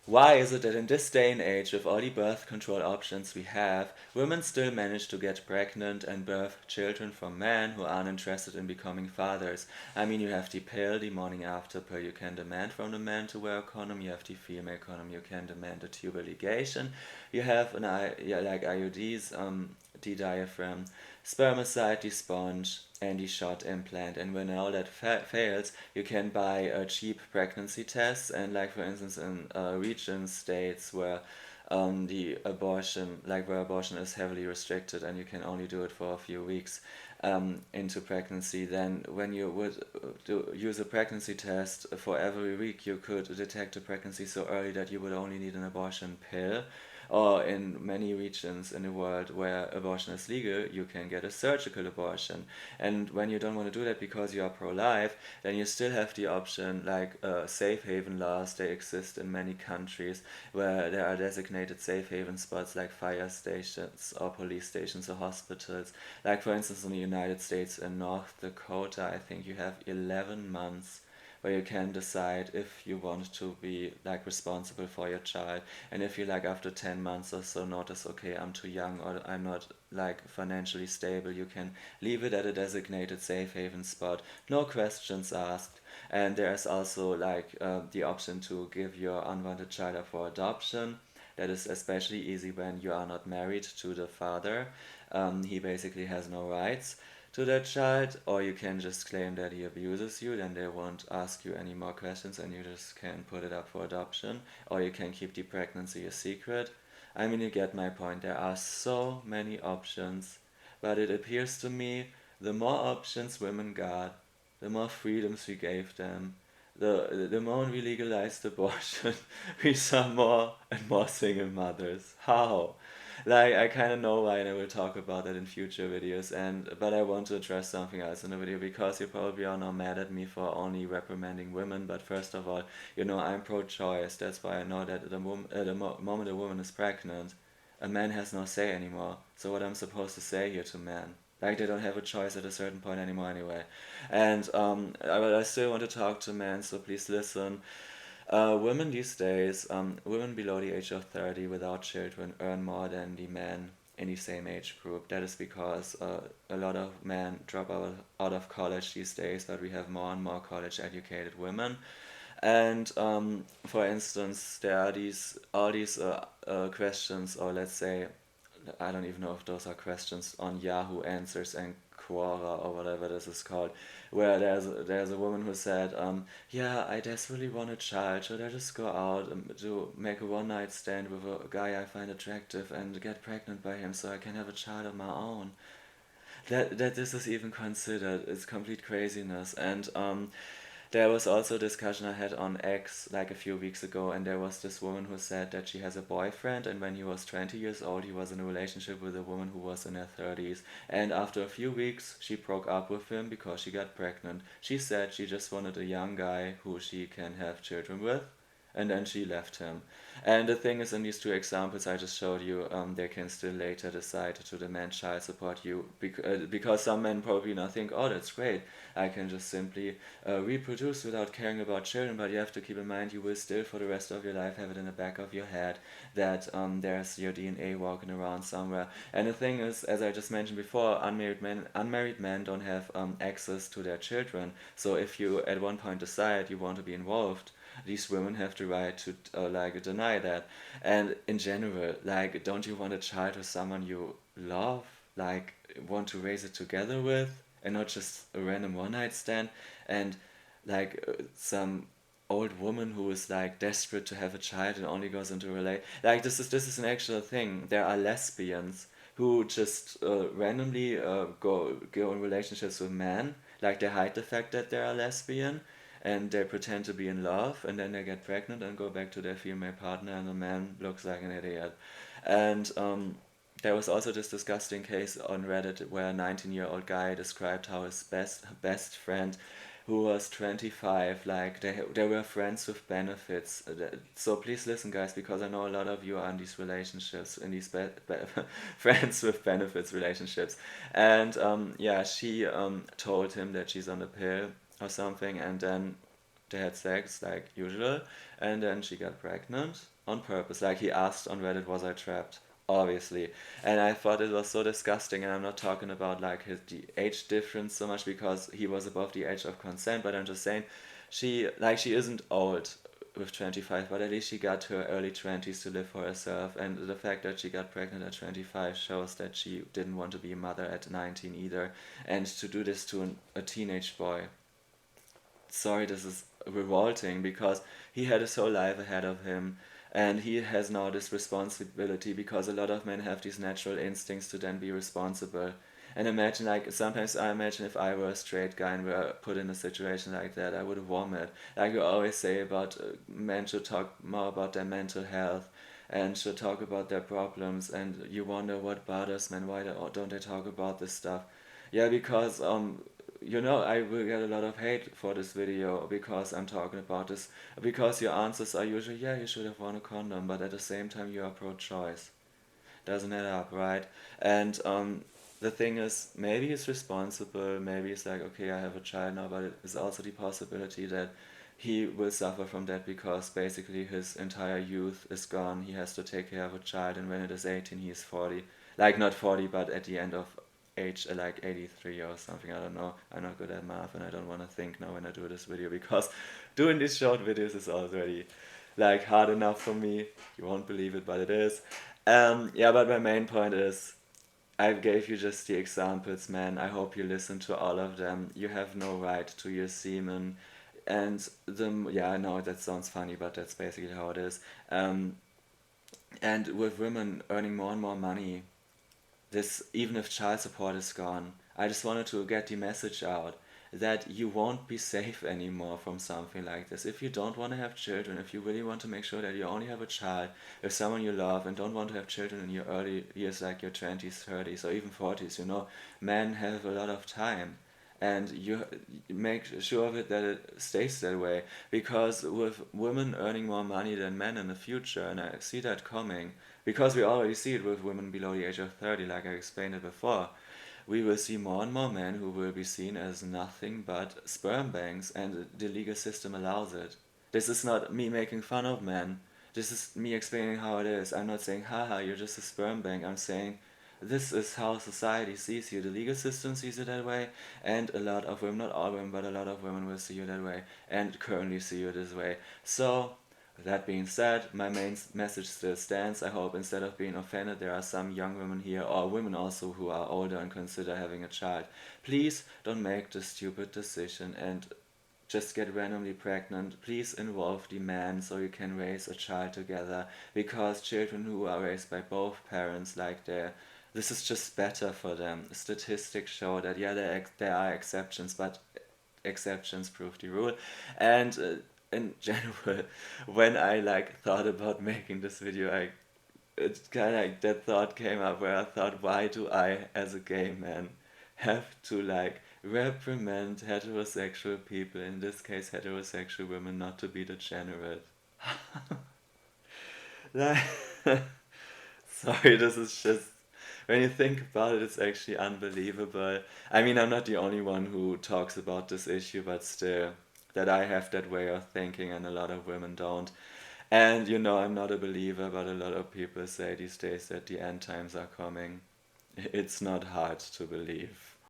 Why is it that in this day and age, with all the birth control options we have, women still manage to get pregnant and birth children from men who aren't interested in becoming fathers? I mean, you have the pill, the morning after pill you can demand from the man to wear a condom, you have the female condom, you can demand a tubal ligation, you have yeah, like IUDs, the diaphragm, spermicide, the sponge, and the shot implant. And when all that fails, you can buy a cheap pregnancy test. And like for instance, in region states where the abortion, like where abortion is heavily restricted, and you can only do it for a few weeks into pregnancy, then when you would use a pregnancy test for every week, you could detect a pregnancy so early that you would only need an abortion pill. Or in many regions in the world where abortion is legal, you can get a surgical abortion. And when you don't want to do that because you are pro-life, then you still have the option, like safe haven laws. They exist in many countries where there are designated safe haven spots like fire stations or police stations or hospitals. Like for instance in the United States, in North Dakota, I think you have 11 months where you can decide if you want to be like responsible for your child, and if you like after 10 months or so notice, okay, I'm too young or I'm not like financially stable, you can leave it at a designated safe haven spot, no questions asked. And there's also like the option to give your unwanted child up for adoption. That is especially easy when you are not married to the father. He basically has no rights to that child, or you can just claim that he abuses you, then they won't ask you any more questions and you just can put it up for adoption, or you can keep the pregnancy a secret. I mean, you get my point. There are so many options, but it appears to me the more options women got, the more freedoms we gave them. The moment we legalized abortion, we saw more and more single mothers. How? Like I kind of know why, and I will talk about that in future videos. And but I want to address something else in the video because you probably are now mad at me for only reprimanding women. But first of all, I'm pro-choice. That's why I know that moment a woman is pregnant, a man has no say anymore. So what I'm supposed to say here to men? Like they don't have a choice at a certain point anymore anyway. And I still want to talk to men, so please listen. Women these days, women below the age of 30 without children earn more than the men in the same age group. That is because a lot of men drop out of college these days, but we have more and more college educated women. And for instance, there are all these questions, or let's say I don't even know if those are questions on Yahoo Answers and Quora or whatever this is called, where there's a woman who said, yeah, I desperately want a child. Should I just go out and to make a one night stand with a guy I find attractive and get pregnant by him so I can have a child of my own? That this is even considered, it's complete craziness. And there was also a discussion I had on X like a few weeks ago, and there was this woman who said that she has a boyfriend, and when he was 20 years old, he was in a relationship with a woman who was in her 30s. And after a few weeks, she broke up with him because she got pregnant. She said she just wanted a young guy who she can have children with, and then she left him. And the thing is, in these two examples I just showed you, they can still later decide to demand child support you because some men probably now think, oh, that's great, I can just simply reproduce without caring about children. But you have to keep in mind, you will still for the rest of your life have it in the back of your head that there's your DNA walking around somewhere. And the thing is, as I just mentioned before, unmarried men don't have access to their children. So if you at one point decide you want to be involved, these women have the right to like deny that. And in general, like, don't you want a child with someone you love, like want to raise it together with, and not just a random one night stand? And like some old woman who is like desperate to have a child and only goes into a like this is an actual thing. There are lesbians who just randomly go in relationships with men, like they hide the fact that they are lesbian, and they pretend to be in love, and then they get pregnant and go back to their female partner, and the man looks like an idiot. And there was also this disgusting case on Reddit where a 19-year-old guy described how his best friend, who was 25, like they were friends with benefits. So please listen, guys, because I know a lot of you are in these relationships, in these friends with benefits relationships. And yeah, she told him that she's on a pill or something, and then they had sex like usual, and then she got pregnant on purpose. Like he asked on Reddit, was I trapped? Obviously. And I thought it was so disgusting, and I'm not talking about like the age difference so much because he was above the age of consent, but I'm just saying she isn't old with 25, but at least she got to her early 20s to live for herself, and the fact that she got pregnant at 25 shows that she didn't want to be a mother at 19 either, and to do this to a teenage boy, sorry, this is revolting because he had his whole life ahead of him, and he has now this responsibility because a lot of men have these natural instincts to then be responsible. And imagine, like, sometimes I imagine if I were a straight guy and were put in a situation like that, I would vomit. Like you always say about men should talk more about their mental health and should talk about their problems, and you wonder what bothers men, why don't they talk about this stuff? Yeah, because I will get a lot of hate for this video because I'm talking about this. Because your answers are usually, yeah, you should have worn a condom, but at the same time you are pro-choice. Doesn't add up, right? And the thing is, maybe he's responsible. Maybe it's like, okay, I have a child now, but it is also the possibility that he will suffer from that because basically his entire youth is gone. He has to take care of a child, and when it is 18, he is 40. Like, not 40, but at the end of age, like 83 or something. I don't know. I'm not good at math, and I don't want to think now when I do this video because doing these short videos is already like hard enough for me. You won't believe it, but it is. Yeah, but my main point is I gave you just the examples, man. I hope you listen to all of them. You have no right to your semen. And yeah, I know that sounds funny, but that's basically how it is. Um, and with women earning more and more money, this even if child support is gone, I just wanted to get the message out that you won't be safe anymore from something like this. If you don't want to have children, if you really want to make sure that you only have a child with someone you love and don't want to have children in your early years like your 20s, 30s or even 40s, men have a lot of time, and you make sure of it that it stays that way, because with women earning more money than men in the future, and I see that coming because we already see it with women below the age of 30, like I explained it before, we will see more and more men who will be seen as nothing but sperm banks, and the legal system allows it. This is not me making fun of men. This is me explaining how it is. I'm not saying, haha, you're just a sperm bank. I'm saying, this is how society sees you. The legal system sees you that way, and a lot of women, not all women, but a lot of women will see you that way, and currently see you this way. So, that being said, my main message still stands. I hope instead of being offended, there are some young women here, or women also, who are older and consider having a child. Please don't make the stupid decision and just get randomly pregnant. Please involve the man so you can raise a child together, because children who are raised by both parents, like this is just better for them. Statistics show that, yeah, there are exceptions, but exceptions prove the rule. And in general, when I like thought about making this video, it's kind of like that thought came up where I thought, why do I, as a gay man, have to like reprimand heterosexual people, in this case heterosexual women, not to be degenerate? Like, sorry, this is just, when you think about it, it's actually unbelievable. I mean, I'm not the only one who talks about this issue, but still, that I have that way of thinking and a lot of women don't. And I'm not a believer, but a lot of people say these days that the end times are coming. It's not hard to believe.